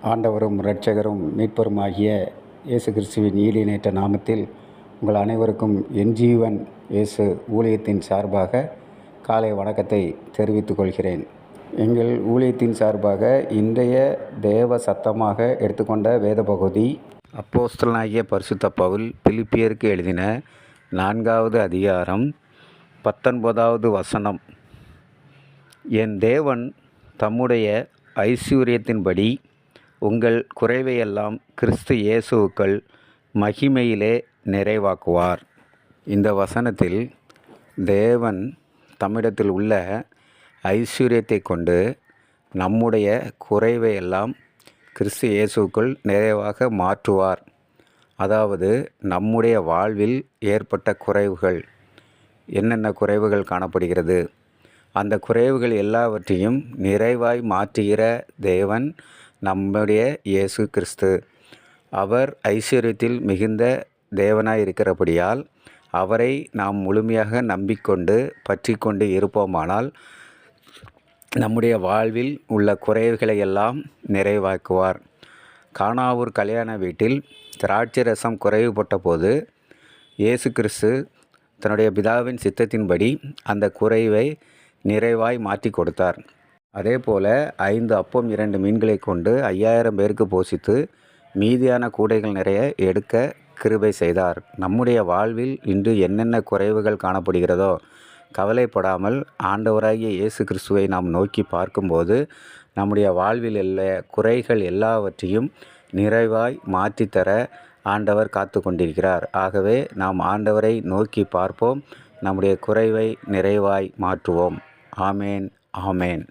ஆண்டவரும் இரட்சகரும் மீட்பருமாகிய இயேசு கிறிஸ்துவின் ஈடிணையற்ற நாமத்தில் உங்கள் அனைவருக்கும் என் ஜீவன் இயேசு ஊழியத்தின் சார்பாக காலை வணக்கத்தை தெரிவித்துக் கொள்கிறேன். எங்கள் ஊழியத்தின் சார்பாக இன்றைய தேவ சத்தமாக எடுத்துக்கொண்ட வேத பகுதி அப்போஸ்தலனாகிய பரிசுத்த பவுல் பிலிப்பியருக்கு எழுதின 4வது அதிகாரம் 19வது வசனம். என் தேவன் தம்முடைய ஐசுவரியத்தின்படி உங்கள் குறைவையெல்லாம் கிறிஸ்து இயேசுவுக்குள் மகிமையிலே நிறைவாக்குவார். இந்த வசனத்தில் தேவன் தம்மிடத்தில் உள்ள ஐஸ்வர்யத்தை கொண்டு நம்முடைய குறைவையெல்லாம் கிறிஸ்து இயேசுவுக்குள் நிறைவாக மாற்றுவார். அதாவது நம்முடைய வாழ்வில் ஏற்பட்ட குறைவுகள், என்னென்ன குறைவுகள் காணப்படுகிறது, அந்த குறைவுகள் எல்லாவற்றையும் நிறைவாய் மாற்றுகிற தேவன் நம்முடைய இயேசு கிறிஸ்து. அவர் ஐஸ்வர்யத்தில் மிகுந்த தேவனாய் இருக்கிறபடியால் அவரை நாம் முழுமையாக நம்பிக்கொண்டு பற்றி கொண்டு இருப்போமானால் நம்முடைய வாழ்வில் உள்ள குறைவுகளை எல்லாம் நிறைவாக்குவார். கானாவூர் கல்யாண வீட்டில் திராட்சை ரசம் குறைவுபட்ட போது இயேசு கிறிஸ்து தன்னுடைய பிதாவின் சித்தத்தின்படி அந்த குறைவை நிறைவாய் மாற்றி கொடுத்தார். அதே போல் 5 அப்பம் 2 மீன்களை கொண்டு 5000 பேருக்கு போஷித்து மீதியான கூடைகள் நிறைய எடுக்க கிருபை செய்தார். நம்முடைய வாழ்வில் இன்று என்னென்ன குறைவுகள் காணப்படுகிறதோ கவலைப்படாமல் ஆண்டவராகிய இயேசு கிறிஸ்துவை நாம் நோக்கி பார்க்கும்போது நம்முடைய வாழ்வில் உள்ள குறைகள் எல்லாவற்றையும் நிறைவாய் மாற்றித்தர ஆண்டவர் காத்து கொண்டிருக்கிறார். ஆகவே நாம் ஆண்டவரை நோக்கி பார்ப்போம், நம்முடைய குறைவை நிறைவாய் மாற்றுவோம். ஆமேன், ஆமேன்.